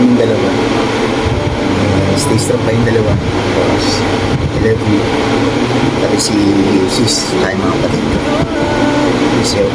inyong dalawa. Stay strong kayong dalawa. Tapos, I love you. Tapos si sis, tayo mga kapatid ko. Miss you.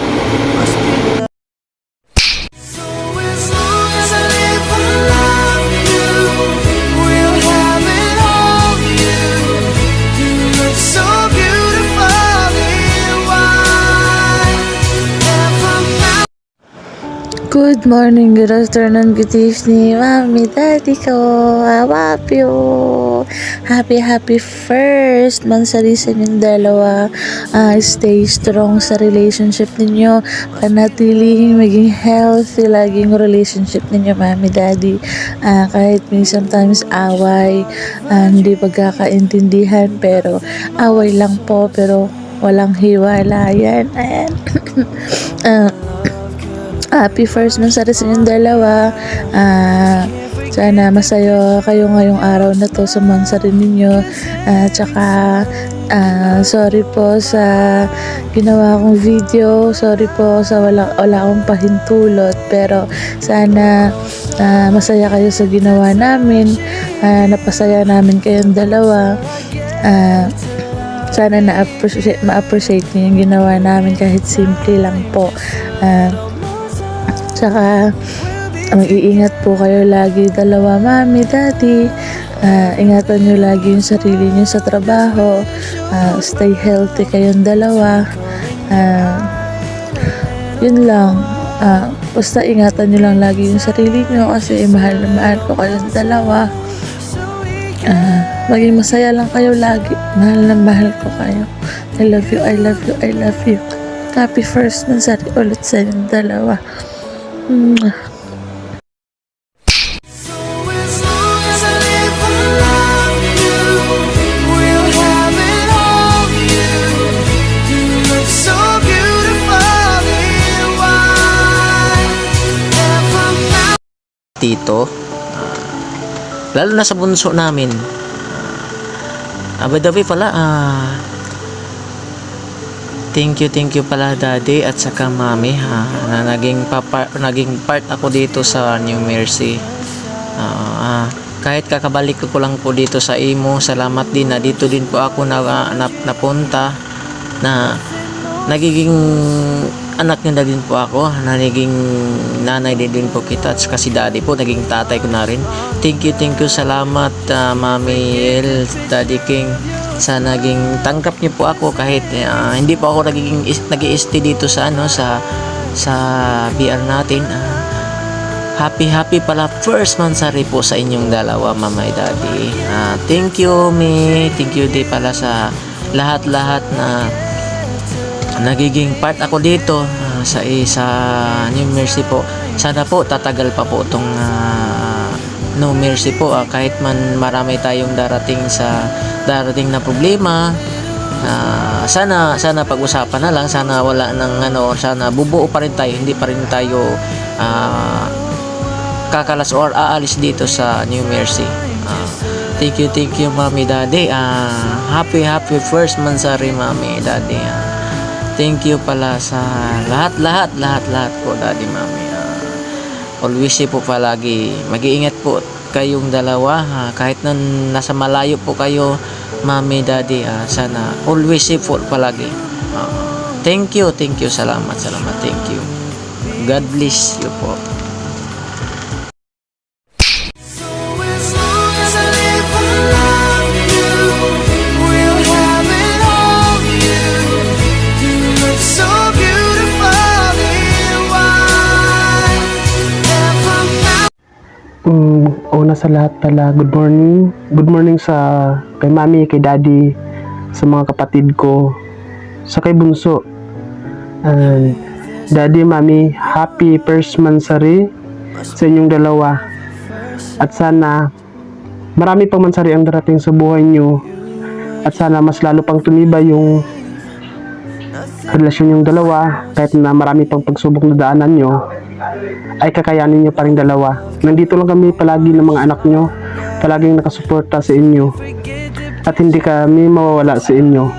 Good morning, good afternoon, good evening, Mami, Daddy ko. I love you. Happy first mansari sa inyong dalawa. Stay strong sa relationship ninyo. Panatilihing maging healthy laging relationship ninyo, Mami, Daddy. Kahit may sometimes away, hindi pagkakaintindihan, pero away lang po, pero walang hiwalayan. Ayan. Happy first mansari sa inyong dalawa. Sana masaya kayo ngayong araw na to sa mansari ninyo. Tsaka sorry po sa ginawa kong video. Sorry po sa wala akong pahintulot. Pero sana masaya kayo sa ginawa namin. Napasaya namin kayong dalawa. Sana ma-appreciate niyo yung ginawa namin kahit simple lang po. Tsaka mag-iingat po kayo lagi dalawa, Mami, Daddy. Ingatan nyo lagi yung sarili nyo sa trabaho. Stay healthy kayong dalawa. Yun lang. Basta ingatan nyo lang lagi yung sarili nyo kasi mahal na mahal ko kayong dalawa. Maging masaya lang kayo lagi. Mahal na mahal ko kayo. I love you, I love you, I love you. Happy first mansari ulit sa inyong dalawa. Tito, lalo na sa bunso namin. By the way pala, thank you pala Daddy at saka Mami na naging part ako dito sa New Mercy. Kahit kakabalik ko lang po dito sa Imo, salamat din na dito din po ako napunta, na nagiging anak niyo na din po ako, naging nanay din po kita, at kasi Daddy po naging tatay ko na rin. Thank you, salamat Mami El, Daddy King, sa naging tanggap niyo po ako kahit hindi po ako nag-i-stay dito sa sa BR natin. Happy pala first mansari po sa inyong dalawa, Mama and Daddy. Thank you thank you din pala sa lahat na nagiging part ako dito sa New Mercy po. Sana po tatagal pa po itong New Mercy po, kahit man marami tayong darating na problema. Sana pag-usapan na lang, sana wala nang sana bubuo pa rin tayo, hindi pa rin tayo kakalas or aalis dito sa New Mercy. Thank you Mami, Daddy. Happy first mansari, Mami, Daddy. Thank you pala sa lahat po, Daddy, Mami. Always po palagi mag-iingat po kayong dalawa, kahit nasa malayo po kayo, Mami, Daddy. Sana always safe po palagi. Thank you, salamat, thank you. God bless you po. Una sa lahat pala, good morning sa kay Mami, kay Daddy, sa mga kapatid ko, sa kay Bunso. And Daddy, Mami, happy first mansari sa inyong dalawa. At sana marami pang mansari ang darating sa buhay nyo. At sana mas lalo pang tumibay yung relasyon yung dalawa, kahit na marami pang pagsubok na daanan nyo, ay kakayanin nyo pa rin dalawa. Nandito lang kami palagi ng mga anak nyo, palaging nakasuporta sa inyo, at hindi kami mawawala sa inyo.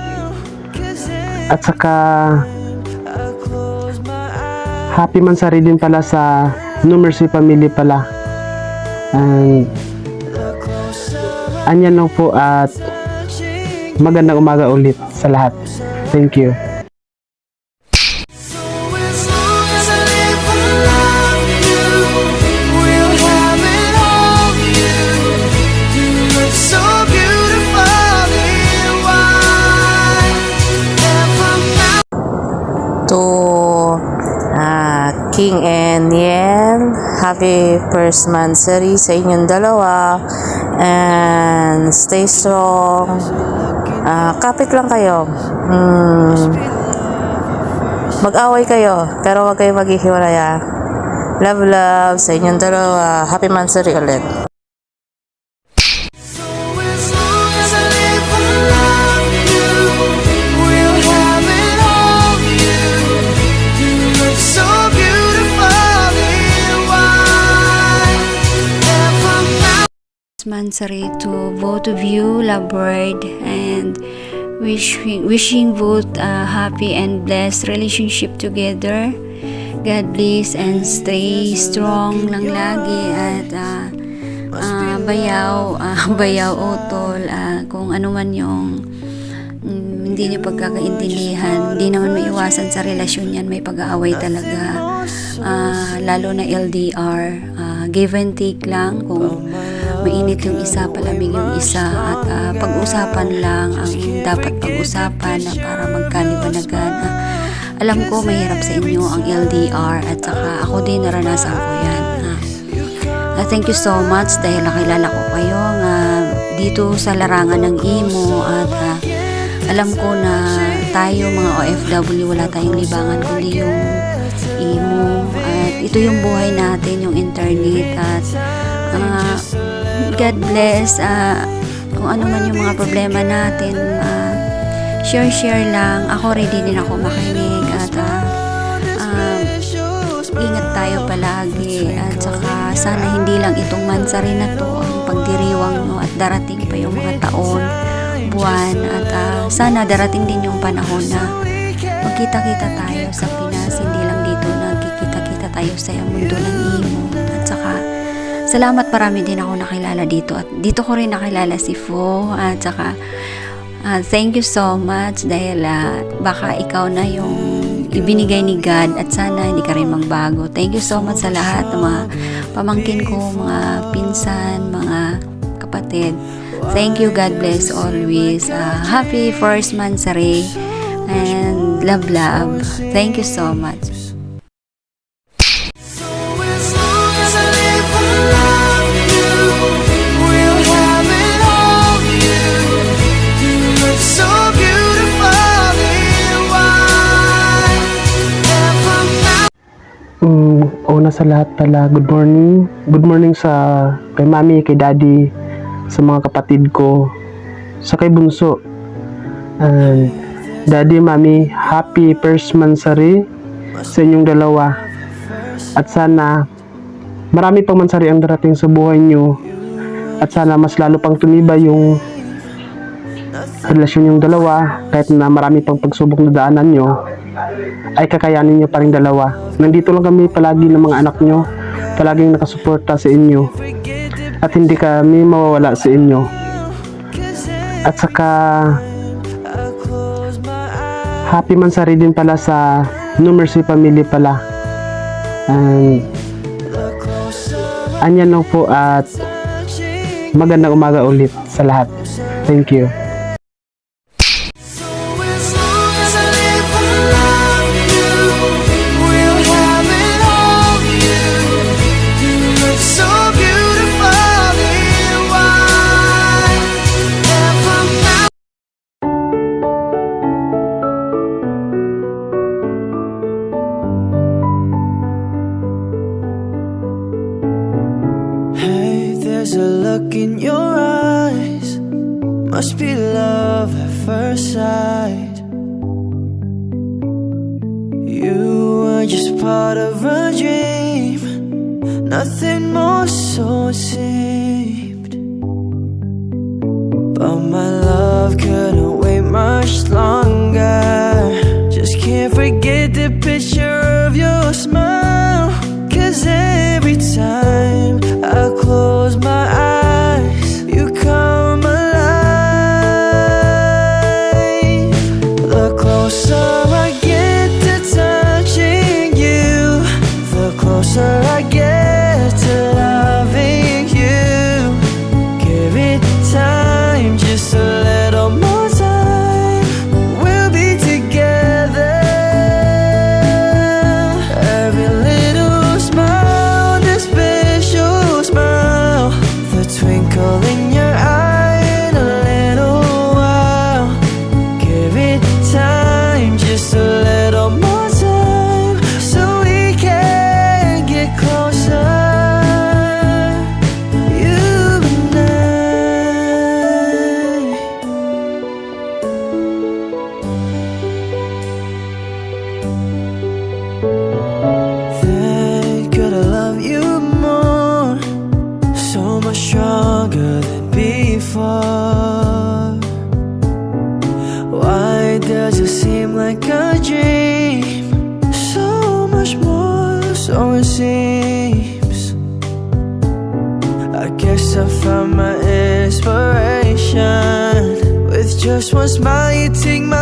At saka happy mansari din pala sa New Mercy family pala. And anyan lang po at magandang umaga ulit sa lahat. Thank you. As long as I live for love you, will have it all you. You look so beautifully white. And from now To King and Yen, happy first monthsary sa inyong dalawa, and stay strong. Kapit lang kayo, mag-away kayo pero wag kayo maghihiwalay. Love love sa inyong dalawa, happy monthsary ulit. as long as I live for love you, will have it all you. You look so beautifully white. And from now Mansari to both of you, lovebird, and wishing both a happy and blessed relationship together. God bless and stay strong lang lagi at bayaw utol, kung ano man yung hindi niyo pagkakaintindihan, hindi naman maiwasan sa relasyon yan, may pag-aaway talaga, lalo na LDR, give and take lang, kung mainit yung isa, palamig yung isa, at pag-usapan lang ang dapat pag-usapan na para magkaliwanagan. Alam ko mahirap sa inyo ang LDR at saka ako din naranasan ko yan. Thank you so much dahil nakilala ko kayo dito sa larangan ng imo, at alam ko na tayo mga OFW wala tayong libangan kundi yung imo, at ito yung buhay natin, yung internet, at God bless. Kung ano man yung mga problema natin, share lang. Ako ready din ako makinig, at ingat tayo palagi, at saka sana hindi lang itong mansari na to ang pagdiriwang nyo, at darating pa yung mga taon, buwan, at sana darating din yung panahon na magkita-kita tayo sa Pinas, hindi lang dito nagkikita-kita tayo sa mundo ng imo. At saka salamat, marami din ako nakilala dito, at dito ko rin nakilala si Fo, at saka thank you so much dahil baka ikaw na yung ibinigay ni God, at sana hindi ka rin magbago. Thank you so much sa lahat ng mga pamangkin ko, mga pinsan, mga kapatid. Thank you, God bless always. Happy first monthsary and love. Thank you so much. as long as I live for love you, will have it all you. You look so beautifully white. And from now Una sa lahat pala, good morning. Good morning sa kay mami, kay daddy, sa mga kapatid ko, sa kay bunso. And daddy, mami, happy first monthsary sa inyong dalawa. At sana marami pang mansari ang darating sa buhay nyo. At sana mas lalo pang tumibay yung relasyon yung dalawa, kahit na marami pang pagsubok na daanan nyo, ay kakayanin nyo pa rin dalawa. Nandito lang kami palagi ng mga anak nyo, palaging nakasuporta sa inyo, at hindi kami mawawala sa inyo. At saka happy mansari din pala sa No Mercy family pala. And anyan lang po at magandang umaga ulit sa lahat. Thank you. as long as I live for love you, will have it all you. You look so beautifully white. And from now hey, there's a look in your eyes. Must be love at first sight. You were just part of a dream, nothing more, so it seemed. But my love couldn't wait much longer. Just can't forget the picture of your smile. 'Cause every time I close closer I get to touching you, the closer I get to loving you. Give it time, just a little more time. We'll be together. Every little smile, the special smile, the twinkle in your eye in a little while. Give it time, just a little more time, so we can get closer. You and I. Then could I love you more, so much stronger than before? Why does it seem like a dream? So much more, so it seems. I guess I found my inspiration. With just one smile, you take my